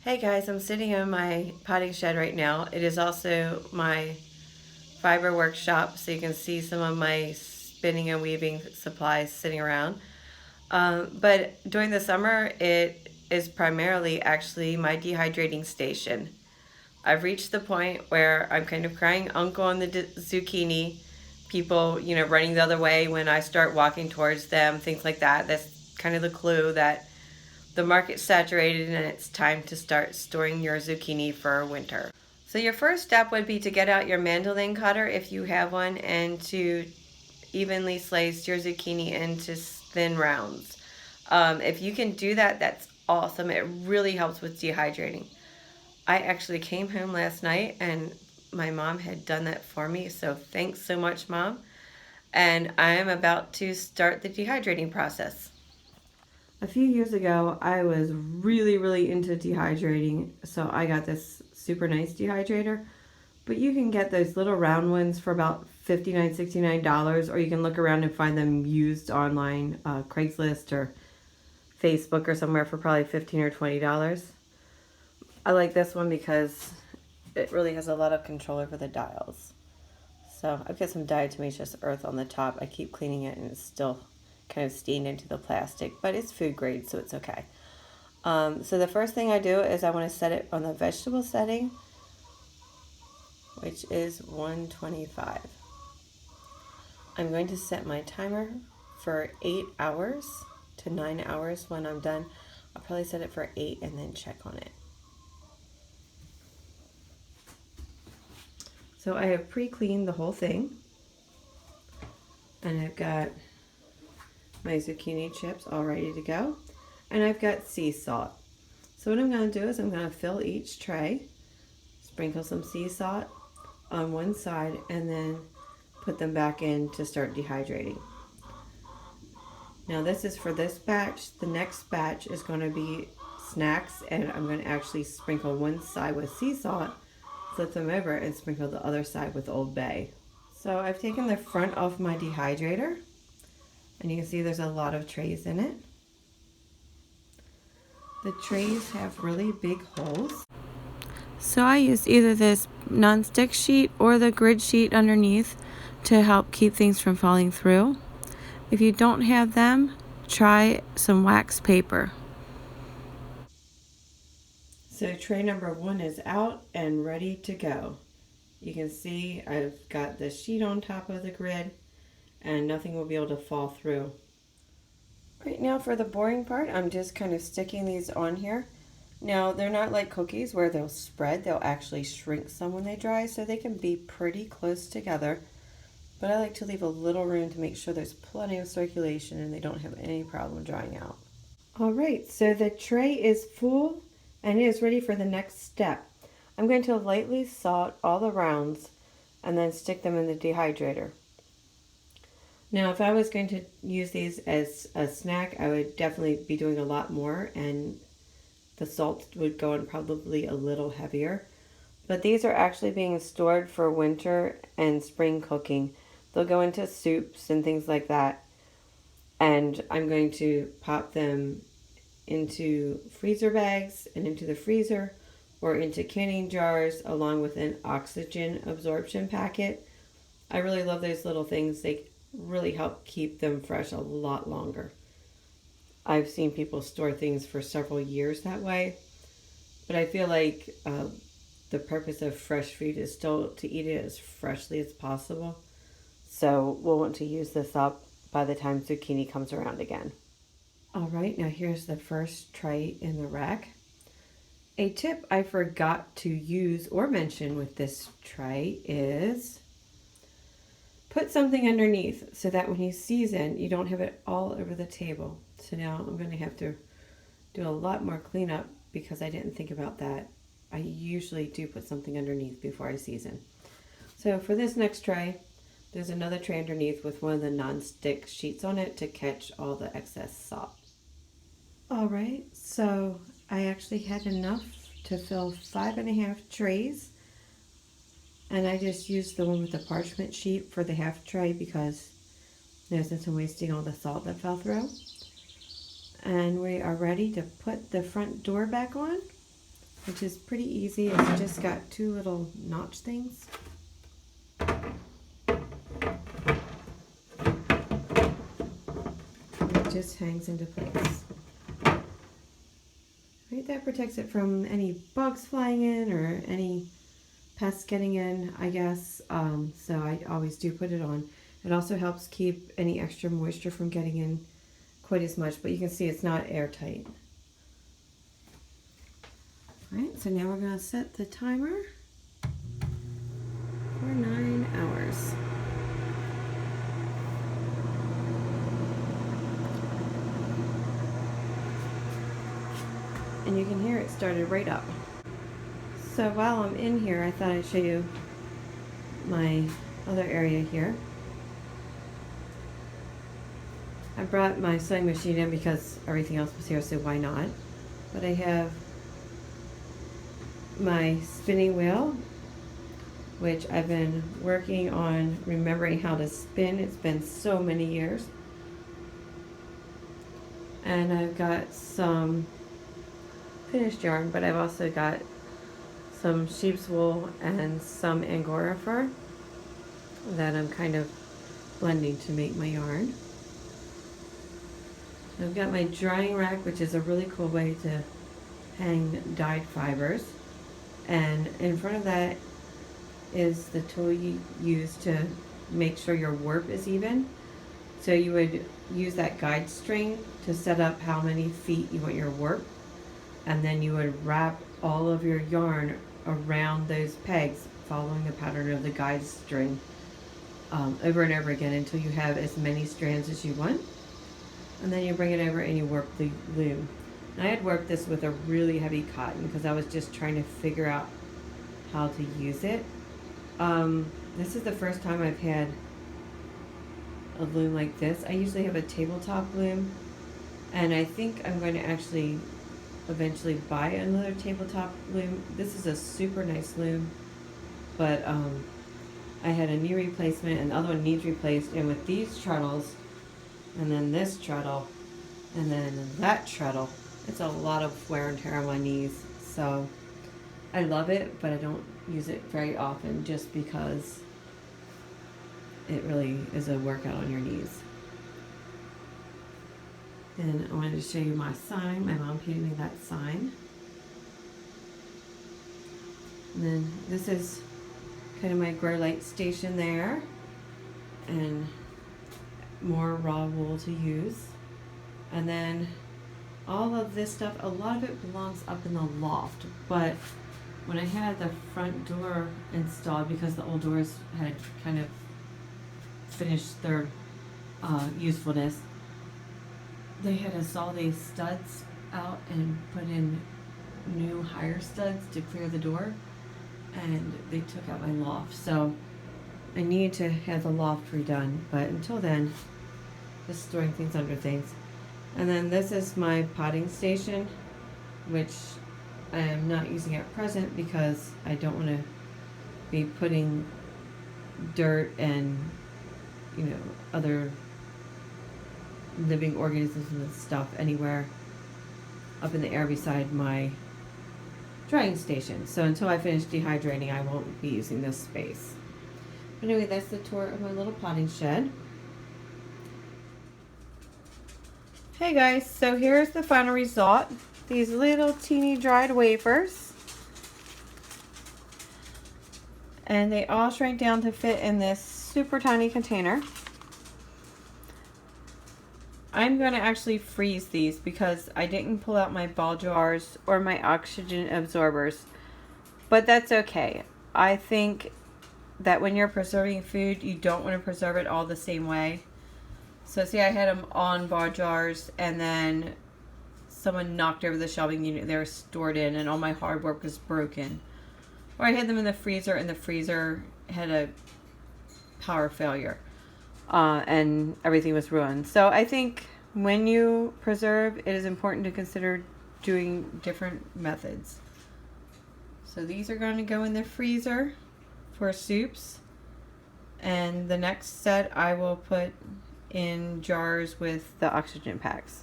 Hey guys, I'm sitting in my potting shed right now. It is also my fiber workshop, so you can see some of my spinning and weaving supplies sitting around. But during the summer, it is primarily actually my dehydrating station. I've reached the point where I'm kind of crying uncle on the zucchini. People, running the other way when I start walking towards them, things like that. That's kind of the clue that the market's saturated and it's time to start storing your zucchini for winter. So your first step would be to get out your mandolin cutter if you have one and to evenly slice your zucchini into thin rounds. If you can do that, that's awesome. It really helps with dehydrating. I actually came home last night and my mom had done that for me, so thanks so much, Mom. And I am about to start the dehydrating process. A few years ago, I was really into dehydrating, so I got this super nice dehydrator. But you can get those little round ones for about $59, $69, or you can look around and find them used online, Craigslist or Facebook or somewhere for probably $15 or $20. I like this one because it really has a lot of control over the dials. So I've got some diatomaceous earth on the top. I keep cleaning it and it's still kind of stained into the plastic, but it's food grade, so it's okay. So the first thing I do is I want to set it on the vegetable setting, which is 125. I'm going to set my timer for 8 hours to 9 hours. When I'm done, I'll probably set it for 8 and then check on it. So I have pre-cleaned the whole thing, and I've got my zucchini chips all ready to go, and I've got sea salt. So what I'm going to do is I'm going to fill each tray, sprinkle some sea salt on one side, and then put them back in to start dehydrating. Now this is for this batch. The next batch is going to be snacks, and I'm going to actually sprinkle one side with sea salt, flip them over, and sprinkle the other side with Old Bay. So I've taken the front off my dehydrator, and you can see there's a lot of trays in it. The trays have really big holes. So I used either this non-stick sheet or the grid sheet underneath to help keep things from falling through. If you don't have them, try some wax paper. So tray number 1 is out and ready to go. You can see I've got the sheet on top of the grid and nothing will be able to fall through. Right now for the boring part, I'm just kind of sticking these on here. Now they're not like cookies where they'll spread, they'll actually shrink some when they dry, so they can be pretty close together. But I like to leave a little room to make sure there's plenty of circulation and they don't have any problem drying out. Alright, so the tray is full and it is ready for the next step. I'm going to lightly salt all the rounds and then stick them in the dehydrator. Now if I was going to use these as a snack, I would definitely be doing a lot more and the salt would go in probably a little heavier. But these are actually being stored for winter and spring cooking. They'll go into soups and things like that. And I'm going to pop them into freezer bags and into the freezer or into canning jars along with an oxygen absorption packet. I really love those little things. They really help keep them fresh a lot longer. I've seen people store things for several years that way, but I feel like the purpose of fresh food is still to eat it as freshly as possible. So we'll want to use this up by the time zucchini comes around again. All right, now here's the first tray in the rack. A tip I forgot to use or mention with this tray is put something underneath so that when you season, you don't have it all over the table. So now I'm going to have to do a lot more cleanup because I didn't think about that. I usually do put something underneath before I season. So for this next tray, there's another tray underneath with one of the non-stick sheets on it to catch all the excess salt. All right, so I actually had enough to fill 5.5 trays. And I just used the one with the parchment sheet for the half tray because there's no wasting all the salt that fell through. And we are ready to put the front door back on. which is pretty easy. It's just got two little notch things. It just hangs into place. Right, that protects it from any bugs flying in or any pests getting in, I guess. So I always do put it on. It also helps keep any extra moisture from getting in quite as much, but you can see it's not airtight. All right, so now we're going to set the timer for 9 hours. And you can hear it started right up. So while I'm in here, I thought I'd show you my other area here. I brought my sewing machine in because everything else was here, so why not? But I have my spinning wheel, which I've been working on remembering how to spin. It's been so many years. And I've got some finished yarn, but I've also got some sheep's wool and some Angora fur that I'm kind of blending to make my yarn. I've got my drying rack, which is a really cool way to hang dyed fibers. And in front of that is the tool you use to make sure your warp is even. So you would use that guide string to set up how many feet you want your warp. And then you would wrap all of your yarn around those pegs, following the pattern of the guide string over and over again until you have as many strands as you want. And then you bring it over and you warp the loom. And I had worked this with a really heavy cotton because I was just trying to figure out how to use it. This is the first time I've had a loom like this. I usually have a tabletop loom, and I think I'm going to actually eventually buy another tabletop loom. This is a super nice loom, but I had a knee replacement and the other one needs replaced, and with these treadles and then this treadle and then that treadle, it's a lot of wear and tear on my knees. So I love it, but I don't use it very often just because it really is a workout on your knees. And I wanted to show you my sign. My mom painted me that sign. And then this is kind of my grow light station there. And more raw wool to use. And then all of this stuff, a lot of it belongs up in the loft. But when I had the front door installed, because the old doors had kind of finished their usefulness, they had us all these studs out and put in new higher studs to clear the door, and they took out my loft. So I need to have the loft redone, but until then, just throwing things under things. And then this is my potting station, which I am not using at present because I don't want to be putting dirt and, you know, other living organisms and stuff anywhere up in the air beside my drying station. So until I finish dehydrating, I won't be using this space. Anyway, that's the tour of my little potting shed. Hey guys, so here's the final result. These little teeny dried wafers. And they all shrank down to fit in this super tiny container. I'm going to actually freeze these because I didn't pull out my ball jars or my oxygen absorbers. But that's okay. I think that when you're preserving food, you don't want to preserve it all the same way. So see, I had them on bar jars, and then someone knocked over the shelving unit they were stored in, and all my hard work was broken. Or I had them in the freezer, and the freezer had a power failure. And everything was ruined. So I think when you preserve, it is important to consider doing different methods. So these are going to go in the freezer for soups, and the next set I will put in jars with the oxygen packs.